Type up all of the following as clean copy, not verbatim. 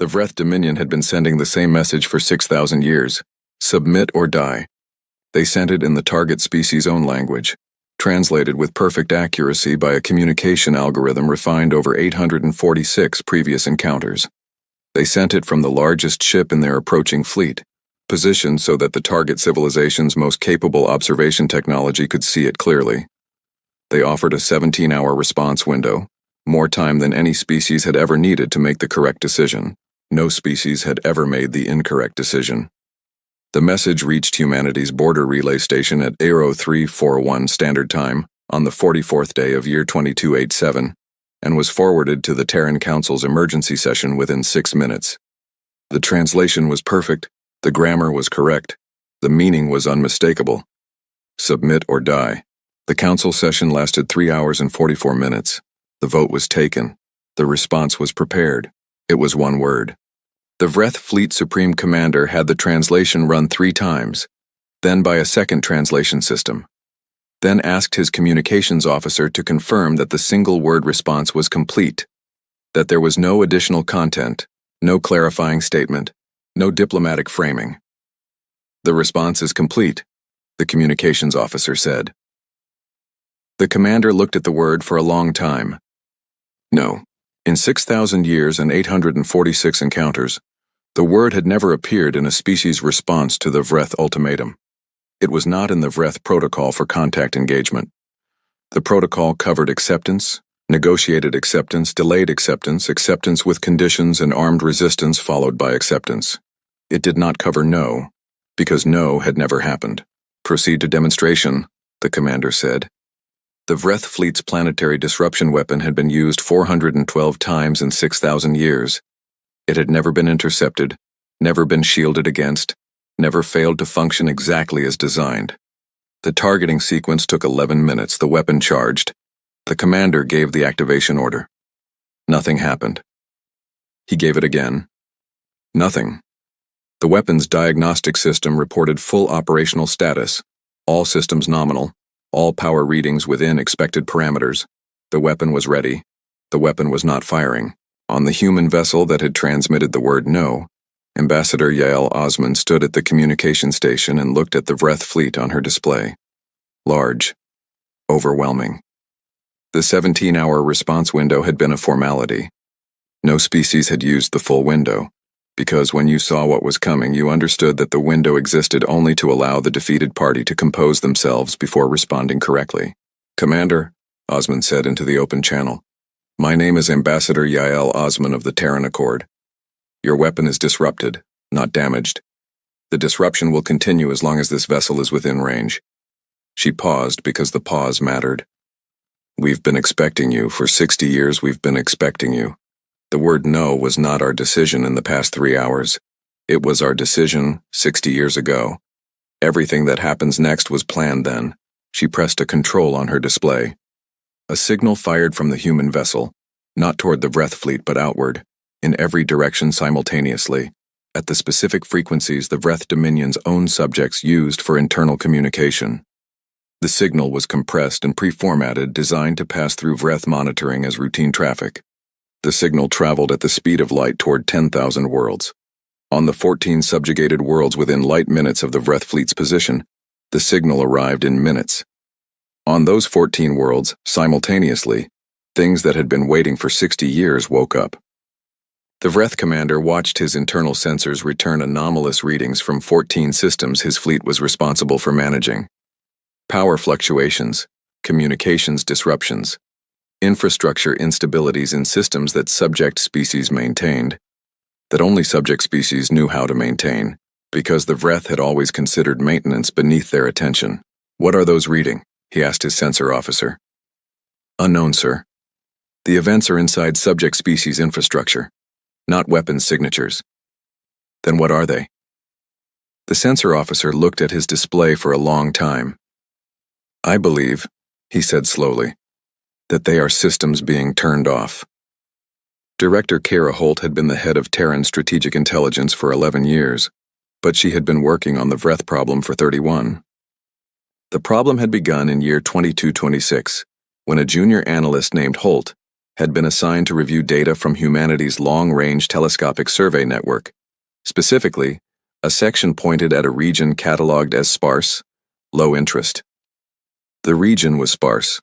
The Vreth Dominion had been sending the same message for 6,000 years. Submit or die. They sent it in the target species' own language, translated with perfect accuracy by a communication algorithm refined over 846 previous encounters. They sent it from the largest ship in their approaching fleet, positioned so that the target civilization's most capable observation technology could see it clearly. They offered a 17-hour response window, more time than any species had ever needed to make the correct decision. No species had ever made the incorrect decision. The message reached humanity's border relay station at 0341 Standard Time on the 44th day of year 2287 and was forwarded to the Terran Council's emergency session within 6 minutes. The translation was perfect, the grammar was correct, the meaning was unmistakable. Submit or die. The council session lasted 3 hours and 44 minutes. The vote was taken. The response was prepared. It was one word. The Vreth Fleet Supreme Commander had the translation run 3 times, then by a second translation system, then asked his communications officer to confirm that the single-word response was complete, that there was no additional content, no clarifying statement, no diplomatic framing. The response is complete, the communications officer said. The commander looked at the word for a long time. No, in 6,000 years and 846 encounters, the word had never appeared in a species' response to the Vreth ultimatum. It was not in the Vreth protocol for contact engagement. The protocol covered acceptance, negotiated acceptance, delayed acceptance, acceptance with conditions, and armed resistance followed by acceptance. It did not cover no, because no had never happened. Proceed to demonstration, the commander said. The Vreth fleet's planetary disruption weapon had been used 412 times in 6,000 years. It had never been intercepted, never been shielded against, never failed to function exactly as designed. The targeting sequence took 11 minutes. The weapon charged. The commander gave the activation order. Nothing happened. He gave it again. Nothing. The weapon's diagnostic system reported full operational status, all systems nominal, all power readings within expected parameters. The weapon was ready. The weapon was not firing. On the human vessel that had transmitted the word no, Ambassador Yael Osman stood at the communication station and looked at the Vreth fleet on her display. Large. Overwhelming. The 17-hour response window had been a formality. No species had used the full window, because when you saw what was coming, you understood that the window existed only to allow the defeated party to compose themselves before responding correctly. Commander, Osman said into the open channel, my name is Ambassador Yael Osman of the Terran Accord. Your weapon is disrupted, not damaged. The disruption will continue as long as this vessel is within range. She paused because the pause mattered. We've been expecting you. For 60 years we've been expecting you. The word no was not our decision in the past 3 hours. It was our decision 60 years ago. Everything that happens next was planned then. She pressed a control on her display. A signal fired from the human vessel, not toward the Vreth fleet but outward, in every direction simultaneously, at the specific frequencies the Vreth Dominion's own subjects used for internal communication. The signal was compressed and pre-formatted, designed to pass through Vreth monitoring as routine traffic. The signal traveled at the speed of light toward 10,000 worlds. On the 14 subjugated worlds within light minutes of the Vreth fleet's position, the signal arrived in minutes. On those 14 worlds, simultaneously, things that had been waiting for 60 years woke up. The Vreth commander watched his internal sensors return anomalous readings from 14 systems his fleet was responsible for managing. Power fluctuations, communications disruptions, infrastructure instabilities in systems that subject species maintained, that only subject species knew how to maintain, because the Vreth had always considered maintenance beneath their attention. What are those reading? He asked his sensor officer. Unknown, sir. The events are inside subject species infrastructure, not weapons signatures. Then what are they? The sensor officer looked at his display for a long time. I believe, he said slowly, that they are systems being turned off. Director Kara Holt had been the head of Terran Strategic Intelligence for 11 years, but she had been working on the Vreth problem for 31. The problem had begun in year 2226, when a junior analyst named Holt, had been assigned to review data from humanity's long-range telescopic survey network. Specifically, a section pointed at a region cataloged as sparse, low interest. The region was sparse.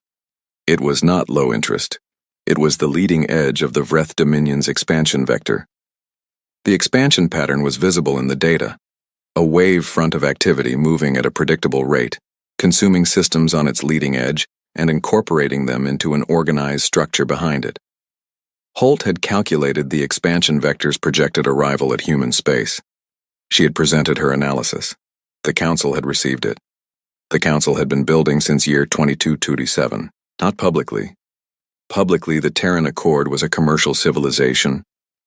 It was not low interest. It was the leading edge of the Vreth Dominion's expansion vector. The expansion pattern was visible in the data, a wave front of activity moving at a predictable rate, consuming systems on its leading edge and incorporating them into an organized structure behind it. Holt had calculated the expansion vector's projected arrival at human space. She had presented her analysis. The Council had received it. The Council had been building since year 2227, not publicly. Publicly, the Terran Accord was a commercial civilization,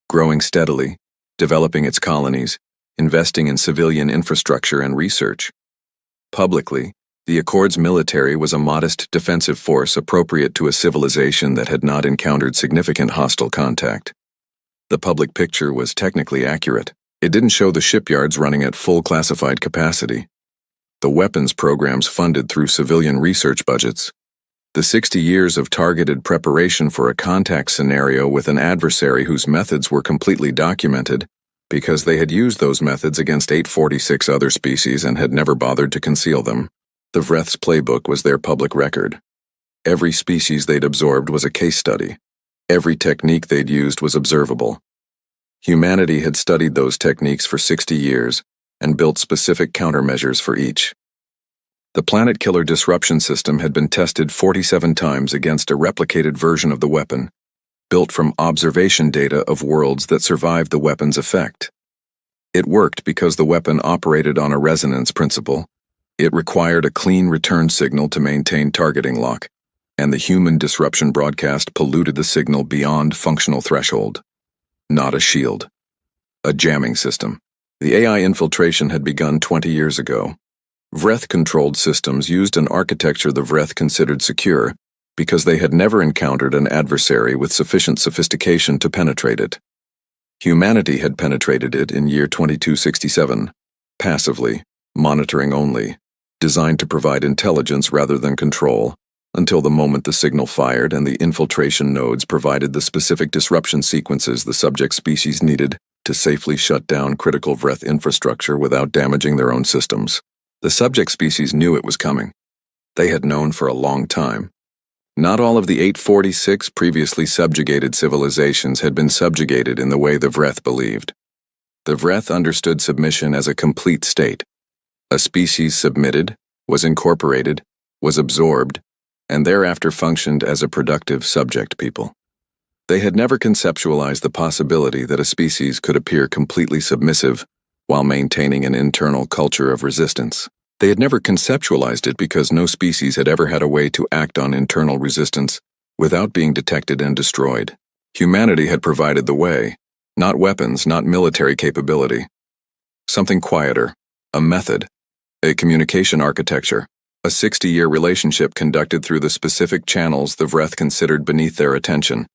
growing steadily, developing its colonies, investing in civilian infrastructure and research. Publicly, the Accord's military was a modest defensive force appropriate to a civilization that had not encountered significant hostile contact. The public picture was technically accurate. It didn't show the shipyards running at full classified capacity, the weapons programs funded through civilian research budgets, the 60 years of targeted preparation for a contact scenario with an adversary whose methods were completely documented because they had used those methods against 846 other species and had never bothered to conceal them. The Vreth's playbook was their public record. Every species they'd absorbed was a case study. Every technique they'd used was observable. Humanity had studied those techniques for 60 years and built specific countermeasures for each. The Planet Killer disruption system had been tested 47 times against a replicated version of the weapon, built from observation data of worlds that survived the weapon's effect. It worked because the weapon operated on a resonance principle. It required a clean return signal to maintain targeting lock, and the human disruption broadcast polluted the signal beyond functional threshold. Not a shield. A jamming system. The AI infiltration had begun 20 years ago. Vreth-controlled systems used an architecture the Vreth considered secure because they had never encountered an adversary with sufficient sophistication to penetrate it. Humanity had penetrated it in year 2267, passively, monitoring only, designed to provide intelligence rather than control, until the moment the signal fired and the infiltration nodes provided the specific disruption sequences the subject species needed to safely shut down critical Vreth infrastructure without damaging their own systems. The subject species knew it was coming. They had known for a long time. Not all of the 846 previously subjugated civilizations had been subjugated in the way the Vreth believed. The Vreth understood submission as a complete state. A species submitted, was incorporated, was absorbed, and thereafter functioned as a productive subject people. They had never conceptualized the possibility that a species could appear completely submissive while maintaining an internal culture of resistance. They had never conceptualized it because no species had ever had a way to act on internal resistance without being detected and destroyed. Humanity had provided the way, not weapons, not military capability. Something quieter, a method, a communication architecture, a 60-year relationship conducted through the specific channels the Vreth considered beneath their attention,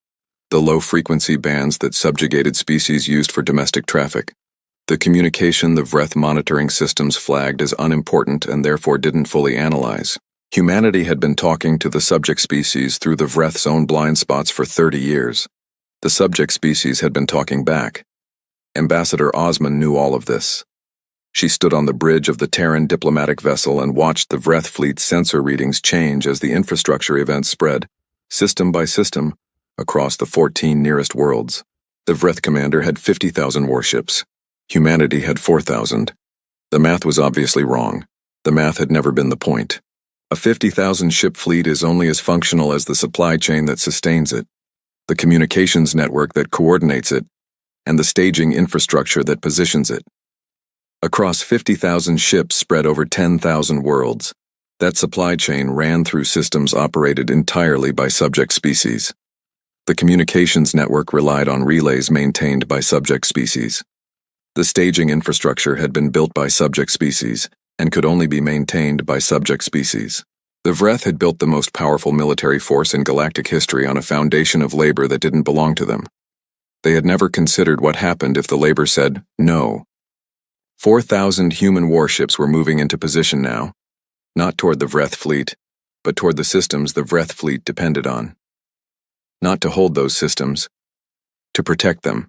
the low-frequency bands that subjugated species used for domestic traffic. The communication the Vreth monitoring systems flagged as unimportant and therefore didn't fully analyze. Humanity had been talking to the subject species through the Vreth's own blind spots for 30 years. The subject species had been talking back. Ambassador Osman knew all of this. She stood on the bridge of the Terran diplomatic vessel and watched the Vreth fleet's sensor readings change as the infrastructure events spread, system by system, across the 14 nearest worlds. The Vreth commander had 50,000 warships. Humanity had 4,000. The math was obviously wrong. The math had never been the point. A 50,000 ship fleet is only as functional as the supply chain that sustains it, the communications network that coordinates it, and the staging infrastructure that positions it. Across 50,000 ships spread over 10,000 worlds, that supply chain ran through systems operated entirely by subject species. The communications network relied on relays maintained by subject species. The staging infrastructure had been built by subject species and could only be maintained by subject species. The Vreth had built the most powerful military force in galactic history on a foundation of labor that didn't belong to them. They had never considered what happened if the labor said no. 4,000 human warships were moving into position now, not toward the Vreth fleet, but toward the systems the Vreth fleet depended on. Not to hold those systems, to protect them.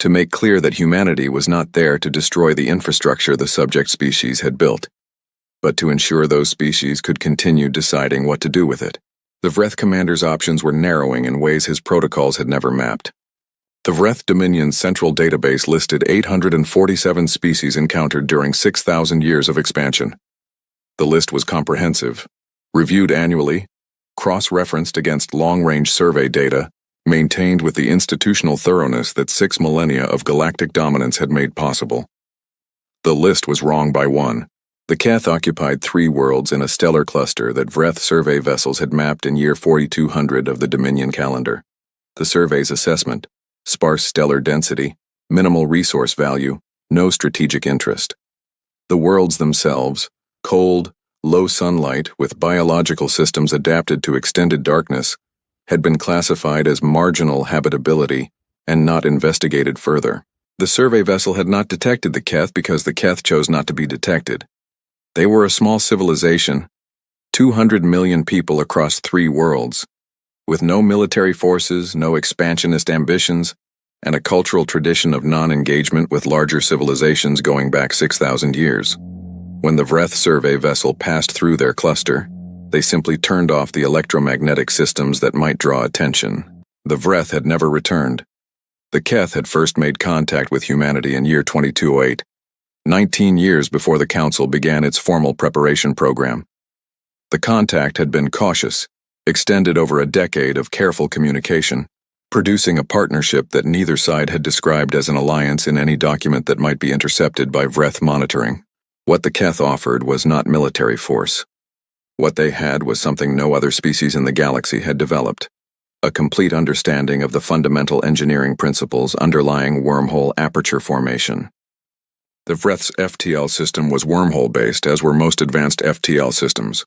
To make clear that humanity was not there to destroy the infrastructure the subject species had built, but to ensure those species could continue deciding what to do with it. The Vreth commander's options were narrowing in ways his protocols had never mapped. The Vreth Dominion's central database listed 847 species encountered during 6,000 years of expansion. The list was comprehensive, reviewed annually, cross-referenced against long-range survey data, maintained with the institutional thoroughness that 6 millennia of galactic dominance had made possible. The list was wrong by one. The Keth occupied 3 worlds in a stellar cluster that Vreth survey vessels had mapped in year 4200 of the Dominion calendar. The survey's assessment: sparse stellar density, minimal resource value, no strategic interest. The worlds themselves, cold, low sunlight with biological systems adapted to extended darkness, had been classified as marginal habitability and not investigated further. The survey vessel had not detected the Keth because the Keth chose not to be detected. They were a small civilization, 200 million people across 3 worlds, with no military forces, no expansionist ambitions, and a cultural tradition of non-engagement with larger civilizations going back 6,000 years. When the Vreth survey vessel passed through their cluster, they simply turned off the electromagnetic systems that might draw attention. The Vreth had never returned. The Keth had first made contact with humanity in year 2208, 19 years before the Council began its formal preparation program. The contact had been cautious, extended over a decade of careful communication, producing a partnership that neither side had described as an alliance in any document that might be intercepted by Vreth monitoring. What the Keth offered was not military force. What they had was something no other species in the galaxy had developed: a complete understanding of the fundamental engineering principles underlying wormhole aperture formation. The Vreth's FTL system was wormhole-based, as were most advanced FTL systems.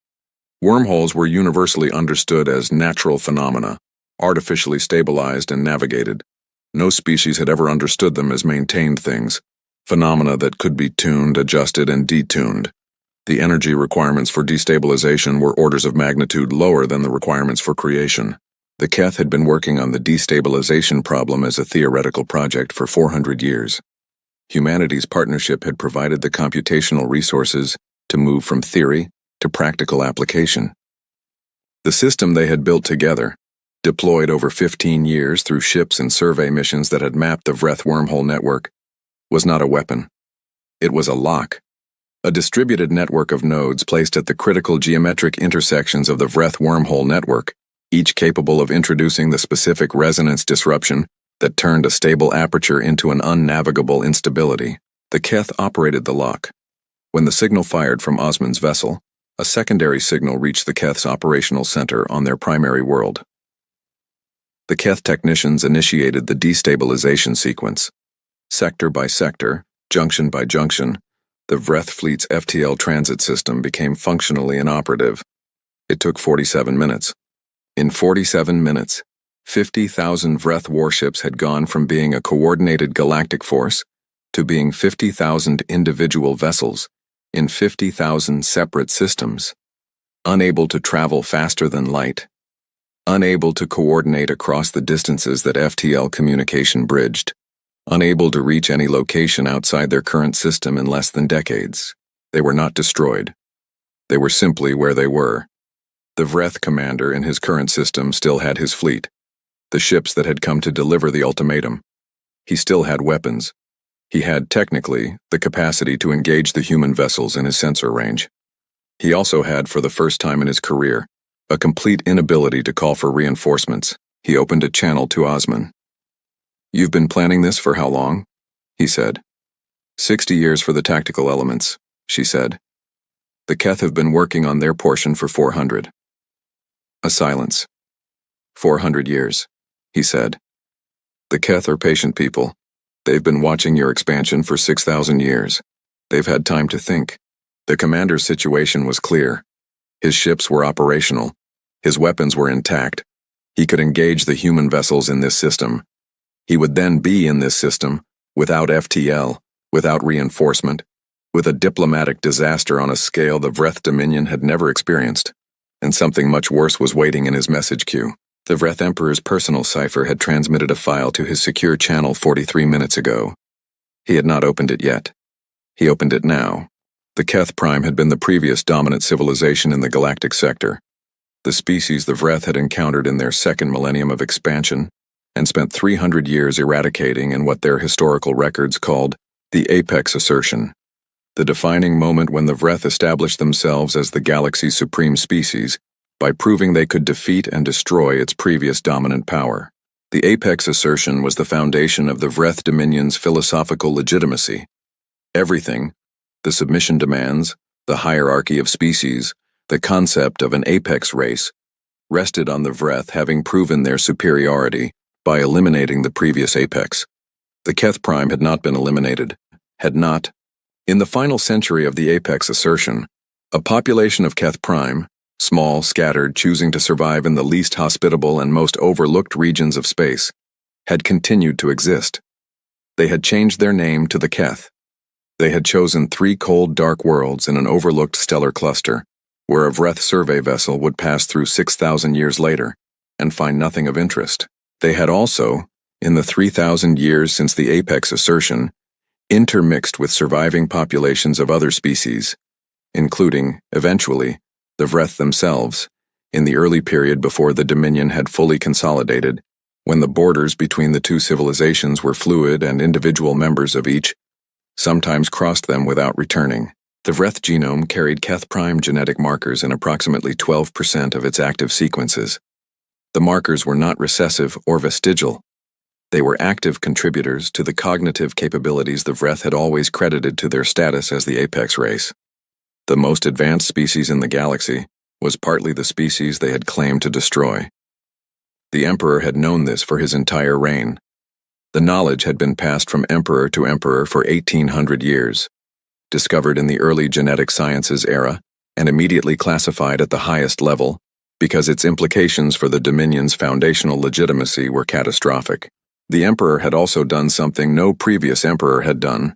Wormholes were universally understood as natural phenomena, artificially stabilized and navigated. No species had ever understood them as maintained things, phenomena that could be tuned, adjusted, and detuned. The energy requirements for destabilization were orders of magnitude lower than the requirements for creation. The Keth had been working on the destabilization problem as a theoretical project for 400 years. Humanity's partnership had provided the computational resources to move from theory to practical application. The system they had built together, deployed over 15 years through ships and survey missions that had mapped the Vreth wormhole network, was not a weapon. It was a lock. A distributed network of nodes placed at the critical geometric intersections of the Vreth wormhole network, each capable of introducing the specific resonance disruption that turned a stable aperture into an unnavigable instability. The Keth operated the lock. When the signal fired from Osman's vessel, a secondary signal reached the Keth's operational center on their primary world. The Keth technicians initiated the destabilization sequence. Sector by sector, junction by junction, the Vreth fleet's FTL transit system became functionally inoperative. It took 47 minutes. In 47 minutes, 50,000 Vreth warships had gone from being a coordinated galactic force to being 50,000 individual vessels in 50,000 separate systems, unable to travel faster than light, unable to coordinate across the distances that FTL communication bridged, unable to reach any location outside their current system in less than decades. They were not destroyed. They were simply where they were. The Vreth commander in his current system still had his fleet, the ships that had come to deliver the ultimatum. He still had weapons. He had, technically, the capacity to engage the human vessels in his sensor range. He also had, for the first time in his career, a complete inability to call for reinforcements. He opened a channel to Osman. "You've been planning this for how long?" he said. 60 years for the tactical elements, she said. The Keth have been working on their portion for 400. A silence. 400 years, he said. The Keth are patient people. They've been watching your expansion for 6,000 years. They've had time to think. The commander's situation was clear. His ships were operational. His weapons were intact. He could engage the human vessels in this system. He would then be in this system, without FTL, without reinforcement, with a diplomatic disaster on a scale the Vreth Dominion had never experienced. And something much worse was waiting in his message queue. The Vreth Emperor's personal cipher had transmitted a file to his secure channel 43 minutes ago. He had not opened it yet. He opened it now. The Keth Prime had been the previous dominant civilization in the galactic sector. The species the Vreth had encountered in their second millennium of expansion and spent 300 years eradicating in what their historical records called the Apex Assertion, the defining moment when the Vreth established themselves as the galaxy's supreme species by proving they could defeat and destroy its previous dominant power. The Apex Assertion was the foundation of the Vreth Dominion's philosophical legitimacy. Everything, the submission demands, the hierarchy of species, the concept of an apex race, rested on the Vreth having proven their superiority by eliminating the previous apex. The Keth Prime had not been eliminated, had not. In the final century of the Apex Assertion, a population of Keth Prime, small, scattered, choosing to survive in the least hospitable and most overlooked regions of space, had continued to exist. They had changed their name to the Keth. They had chosen 3 cold, dark worlds in an overlooked stellar cluster, where a Vreth survey vessel would pass through 6,000 years later and find nothing of interest. They had also, in the 3,000 years since the Apex Assertion, intermixed with surviving populations of other species, including, eventually, the Vreth themselves, in the early period before the Dominion had fully consolidated, when the borders between the two civilizations were fluid and individual members of each sometimes crossed them without returning. The Vreth genome carried Keth Prime genetic markers in approximately 12% of its active sequences. The markers were not recessive or vestigial. They were active contributors to the cognitive capabilities the Vreth had always credited to their status as the apex race. The most advanced species in the galaxy was partly the species they had claimed to destroy. The Emperor had known this for his entire reign. The knowledge had been passed from emperor to emperor for 1,800 years, discovered in the early genetic sciences era and immediately classified at the highest level because its implications for the Dominion's foundational legitimacy were catastrophic. The Emperor had also done something no previous emperor had done.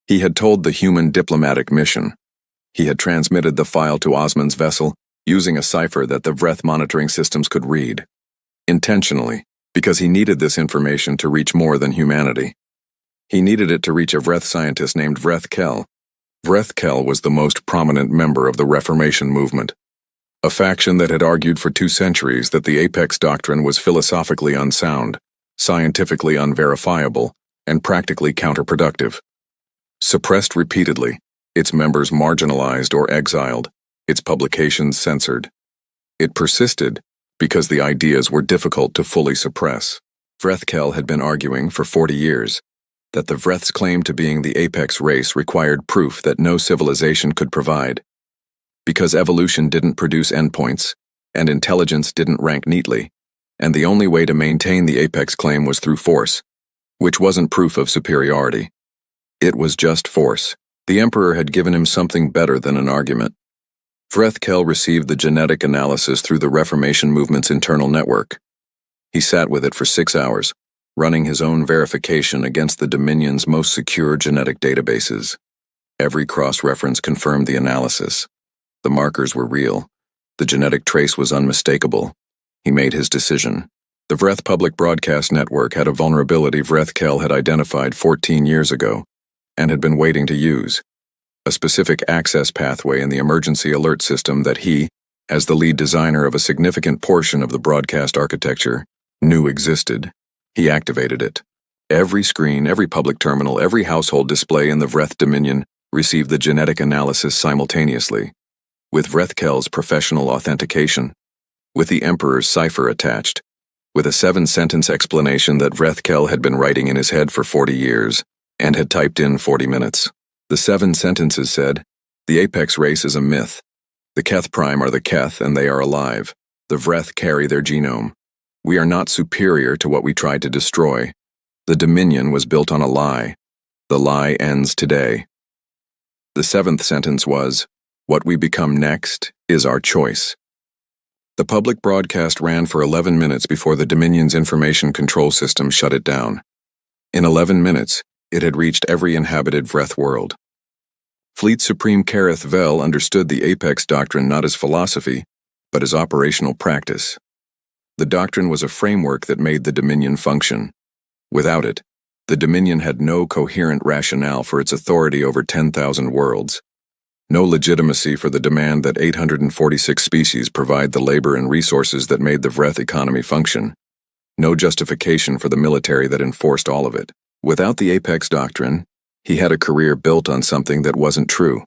He had told the human diplomatic mission. He had transmitted the file to Osman's vessel using a cipher that the Vreth monitoring systems could read. Intentionally, because he needed this information to reach more than humanity. He needed it to reach a Vreth scientist named Vreth Kell. Vreth Kell was the most prominent member of the Reformation movement, a faction that had argued for 2 centuries that the Apex Doctrine was philosophically unsound, scientifically unverifiable, and practically counterproductive. Suppressed repeatedly, its members marginalized or exiled, its publications censored. It persisted because the ideas were difficult to fully suppress. Vreth Kell had been arguing for 40 years that the Vreth's claim to being the apex race required proof that no civilization could provide. Because evolution didn't produce endpoints, and intelligence didn't rank neatly, and the only way to maintain the apex claim was through force, which wasn't proof of superiority. It was just force. The Emperor had given him something better than an argument. Vreth Kell received the genetic analysis through the Reformation movement's internal network. He sat with it for 6 hours, running his own verification against the Dominion's most secure genetic databases. Every cross-reference confirmed the analysis. The markers were real. The genetic trace was unmistakable. He made his decision. The Vreth Public Broadcast Network had a vulnerability Vreth Kell had identified 14 years ago and had been waiting to use. A specific access pathway in the emergency alert system that he, as the lead designer of a significant portion of the broadcast architecture, knew existed. He activated it. Every screen, every public terminal, every household display in the Vreth Dominion received the genetic analysis simultaneously, with Vreth Kell's professional authentication, with the Emperor's cipher attached, with a 7-sentence explanation that Vreth Kell had been writing in his head for 40 years and had typed in 40 minutes. The 7 sentences said, "The apex race is a myth. The Keth Prime are the Keth and they are alive. The Vreth carry their genome. We are not superior to what we tried to destroy. The Dominion was built on a lie. The lie ends today." The 7th sentence was, "What we become next is our choice." The public broadcast ran for 11 minutes before the Dominion's information control system shut it down. In 11 minutes, it had reached every inhabited Vreth world. Fleet Supreme Kareth Vel understood the Apex Doctrine not as philosophy, but as operational practice. The doctrine was a framework that made the Dominion function. Without it, the Dominion had no coherent rationale for its authority over 10,000 worlds, no legitimacy for the demand that 846 species provide the labor and resources that made the Vreth economy function, no justification for the military that enforced all of it. Without the Apex Doctrine, he had a career built on something that wasn't true.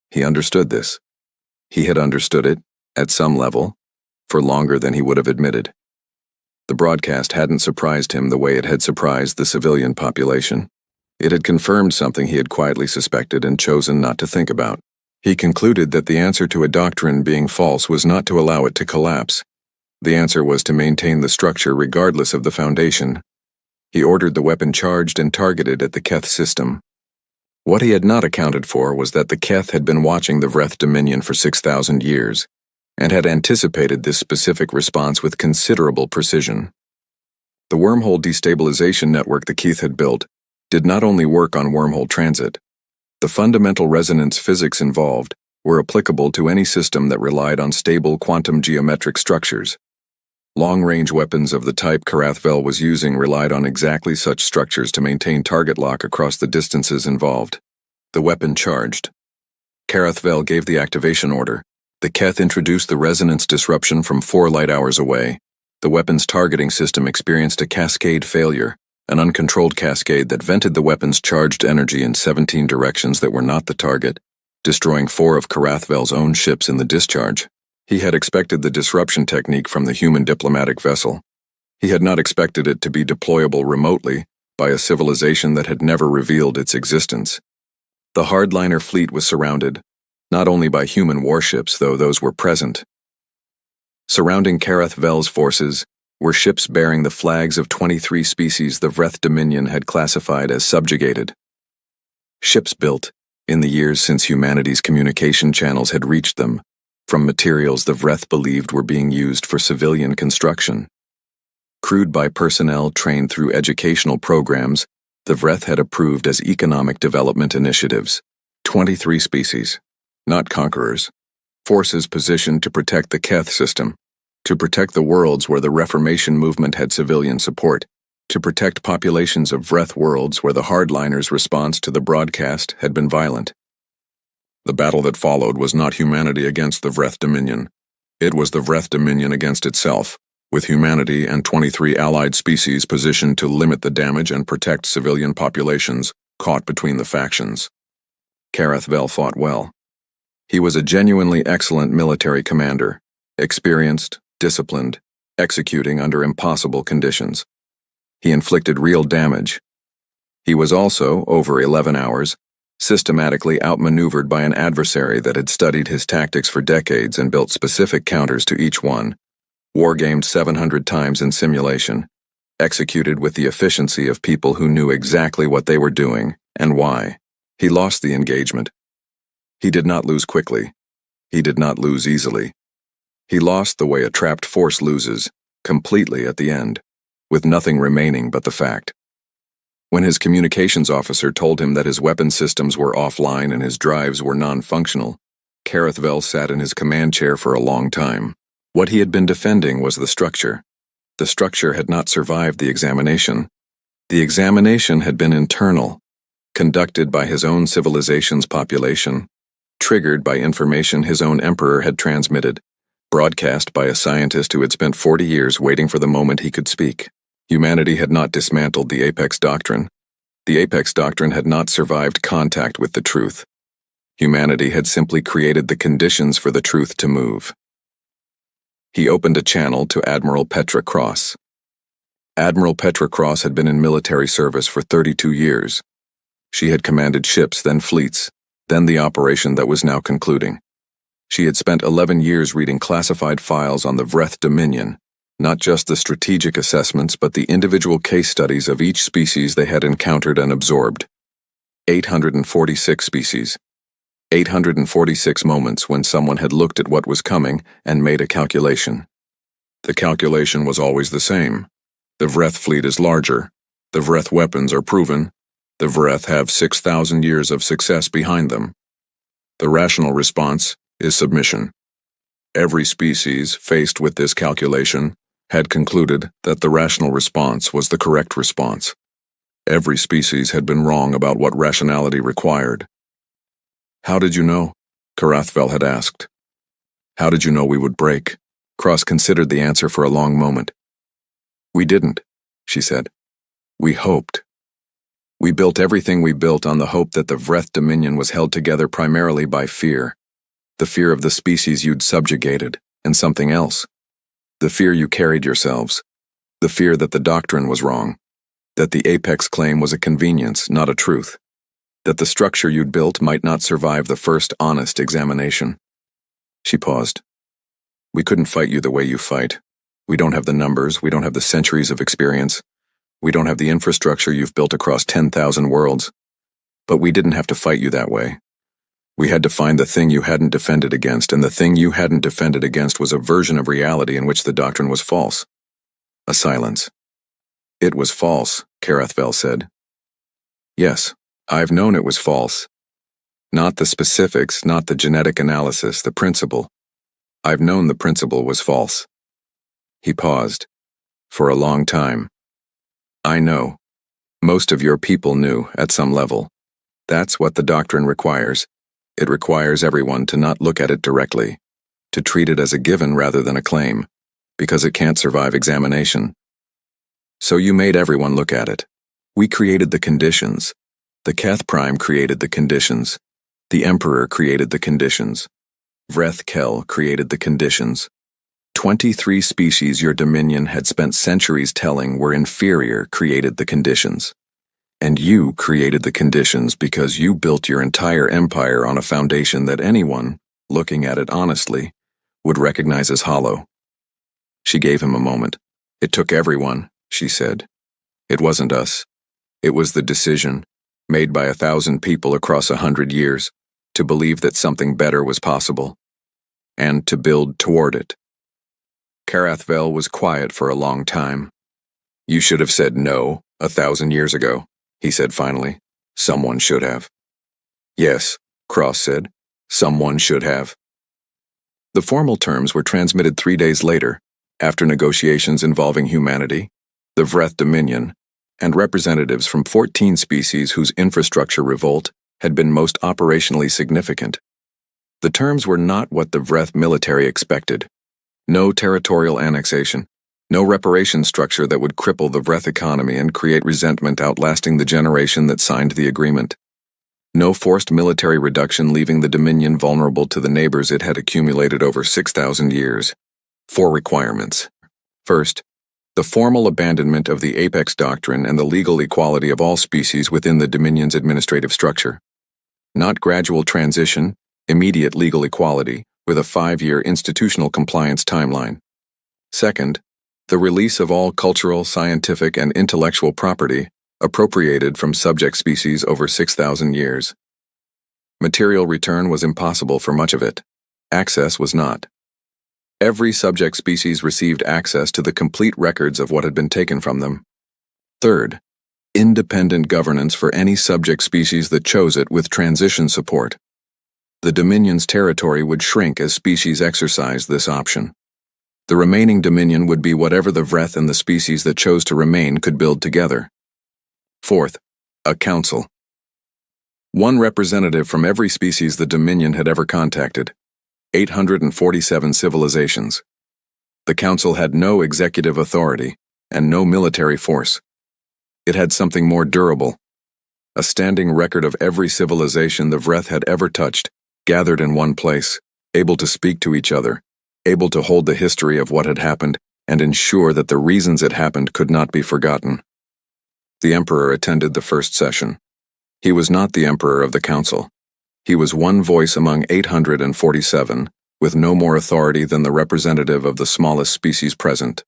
He understood this. He had understood it, at some level, for longer than he would have admitted. The broadcast hadn't surprised him the way it had surprised the civilian population. It had confirmed something he had quietly suspected and chosen not to think about. He concluded that the answer to a doctrine being false was not to allow it to collapse. The answer was to maintain the structure regardless of the foundation. He ordered the weapon charged and targeted at the Keth system. What he had not accounted for was that the Keth had been watching the Vreth Dominion for 6,000 years, and had anticipated this specific response with considerable precision. The wormhole destabilization network the Keth had built did not only work on wormhole transit. The fundamental resonance physics involved were applicable to any system that relied on stable quantum geometric structures. Long-range weapons of the type Karathvel was using relied on exactly such structures to maintain target lock across the distances involved. The weapon charged. Karathvel gave the activation order. The Keth introduced the resonance disruption from 4 light hours away. The weapon's targeting system experienced a cascade failure, an uncontrolled cascade that vented the weapon's charged energy in 17 directions that were not the target, destroying 4 of Karathvel's own ships in the discharge. He had expected the disruption technique from the human diplomatic vessel. He had not expected it to be deployable remotely by a civilization that had never revealed its existence. The hardliner fleet was surrounded, not only by human warships, though those were present. Surrounding Karathvel's forces were ships bearing the flags of 23 species the Vreth Dominion had classified as subjugated. Ships built, in the years since humanity's communication channels had reached them, from materials the Vreth believed were being used for civilian construction. Crewed by personnel trained through educational programs the Vreth had approved as economic development initiatives. 23 species. Not conquerors. Forces positioned to protect the Keth system, to protect the worlds where the Reformation movement had civilian support, to protect populations of Vreth worlds where the hardliners' response to the broadcast had been violent. The battle that followed was not humanity against the Vreth Dominion. It was the Vreth Dominion against itself, with humanity and 23 allied species positioned to limit the damage and protect civilian populations caught between the factions. Karathvel fought well. He was a genuinely excellent military commander, experienced, disciplined, executing under impossible conditions. He inflicted real damage. He was also, over 11 hours, systematically outmaneuvered by an adversary that had studied his tactics for decades and built specific counters to each one, wargamed 700 times in simulation, executed with the efficiency of people who knew exactly what they were doing and why. He lost the engagement. He did not lose quickly. He did not lose easily. He lost the way a trapped force loses, completely at the end, with nothing remaining but the fact. When his communications officer told him that his weapon systems were offline and his drives were non-functional, Karathvel sat in his command chair for a long time. What he had been defending was the structure. The structure had not survived the examination. The examination had been internal, conducted by his own civilization's population, triggered by information his own emperor had transmitted, broadcast by a scientist who had spent 40 years waiting for the moment he could speak. Humanity had not dismantled the Apex Doctrine. The Apex Doctrine had not survived contact with the truth. Humanity had simply created the conditions for the truth to move. He opened a channel to Admiral Petra Cross. Admiral Petra Cross had been in military service for 32 years. She had commanded ships, then fleets, then the operation that was now concluding. She had spent 11 years reading classified files on the Vreth Dominion, not just the strategic assessments but the individual case studies of each species they had encountered and absorbed. 846 species. 846 moments when someone had looked at what was coming and made a calculation. The calculation was always the same. The Vreth fleet is larger. The Vreth weapons are proven. The Vreth have 6,000 years of success behind them. The rational response is submission. Every species faced with this calculation had concluded that the rational response was the correct response. Every species had been wrong about what rationality required. "How did you know?" Carathvel had asked. "How did you know we would break?" Cross considered the answer for a long moment. "We didn't," she said. "We hoped. We built everything we built on the hope that the Vreth Dominion was held together primarily by fear. The fear of the species you'd subjugated, and something else. The fear you carried yourselves. The fear that the doctrine was wrong. That the apex claim was a convenience, not a truth. That the structure you'd built might not survive the first honest examination." She paused. "We couldn't fight you the way you fight. We don't have the numbers, we don't have the centuries of experience. We don't have the infrastructure you've built across 10,000 worlds. But we didn't have to fight you that way. We had to find the thing you hadn't defended against, and the thing you hadn't defended against was a version of reality in which the doctrine was false." A silence. "It was false," Carathvel said. "Yes, I've known it was false. Not the specifics, not the genetic analysis, the principle. I've known the principle was false." He paused. "For a long time. I know. Most of your people knew, at some level. That's what the doctrine requires. It requires everyone to not look at it directly, to treat it as a given rather than a claim, because it can't survive examination. So you made everyone look at it. We created the conditions. The Keth Prime created the conditions. The Emperor created the conditions. Vreth Kel created the conditions. 23 species your dominion had spent centuries telling were inferior created the conditions. And you created the conditions because you built your entire empire on a foundation that anyone, looking at it honestly, would recognize as hollow." She gave him a moment. "It took everyone," she said. "It wasn't us. It was the decision, made by 1,000 people across 100 years, to believe that something better was possible, and to build toward it." Carathvel was quiet for a long time. "You should have said no 1,000 years ago," he said finally. "Someone should have." "Yes," Cross said. "Someone should have." The formal terms were transmitted 3 days later, after negotiations involving humanity, the Vreth Dominion, and representatives from 14 species whose infrastructure revolt had been most operationally significant. The terms were not what the Vreth military expected. No territorial annexation, no reparation structure that would cripple the Vreth economy and create resentment outlasting the generation that signed the agreement. No forced military reduction leaving the Dominion vulnerable to the neighbors it had accumulated over 6,000 years. 4 requirements. First, the formal abandonment of the Apex Doctrine and the legal equality of all species within the Dominion's administrative structure. Not gradual transition, immediate legal equality, with a 5-year institutional compliance timeline. Second, the release of all cultural, scientific, and intellectual property appropriated from subject species over 6,000 years. Material return was impossible for much of it. Access was not. Every subject species received access to the complete records of what had been taken from them. Third, independent governance for any subject species that chose it with transition support. The Dominion's territory would shrink as species exercised this option. The remaining Dominion would be whatever the Vreth and the species that chose to remain could build together. Fourth, a council. 1 representative from every species the Dominion had ever contacted. 847 civilizations. The council had no executive authority and no military force. It had something more durable. A standing record of every civilization the Vreth had ever touched, gathered in one place, able to speak to each other, able to hold the history of what had happened and ensure that the reasons it happened could not be forgotten. The Emperor attended the first session. He was not the Emperor of the Council. He was one voice among 847, with no more authority than the representative of the smallest species present.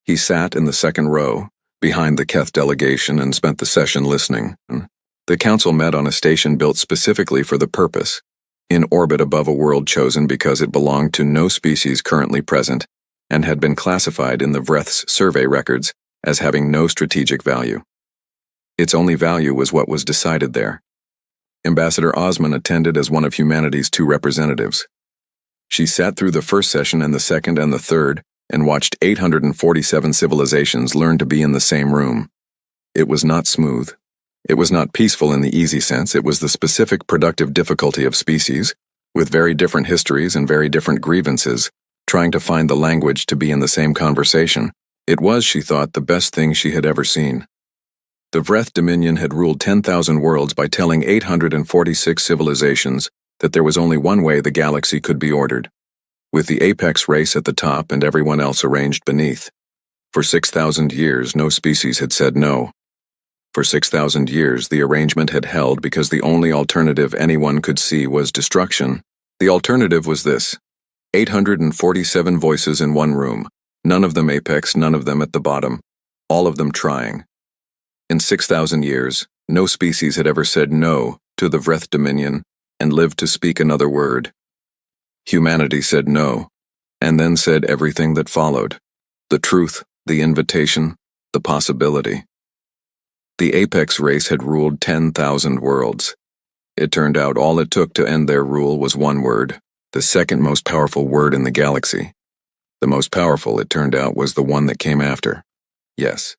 He sat in the second row, behind the Keth delegation, and spent the session listening. The Council met on a station built specifically for the purpose, in orbit above a world chosen because it belonged to no species currently present, and had been classified in the Vreth's survey records as having no strategic value. Its only value was what was decided there. Ambassador Osman attended as one of humanity's 2 representatives. She sat through the first session and the second and the third, and watched 847 civilizations learn to be in the same room. It was not smooth. It was not peaceful in the easy sense. It was the specific productive difficulty of species, with very different histories and very different grievances, trying to find the language to be in the same conversation. It was, she thought, the best thing she had ever seen. The Vreth Dominion had ruled 10,000 worlds by telling 846 civilizations that there was only one way the galaxy could be ordered, with the apex race at the top and everyone else arranged beneath. For 6,000 years, no species had said no. For 6,000 years, the arrangement had held because the only alternative anyone could see was destruction. The alternative was this: 847 voices in one room, none of them apex, none of them at the bottom, all of them trying. In 6,000 years, no species had ever said no to the Vreth Dominion and lived to speak another word. Humanity said no, and then said everything that followed: the truth, the invitation, the possibility. The apex race had ruled 10,000 worlds. It turned out all it took to end their rule was one word, the second most powerful word in the galaxy. The most powerful, it turned out, was the one that came after. Yes,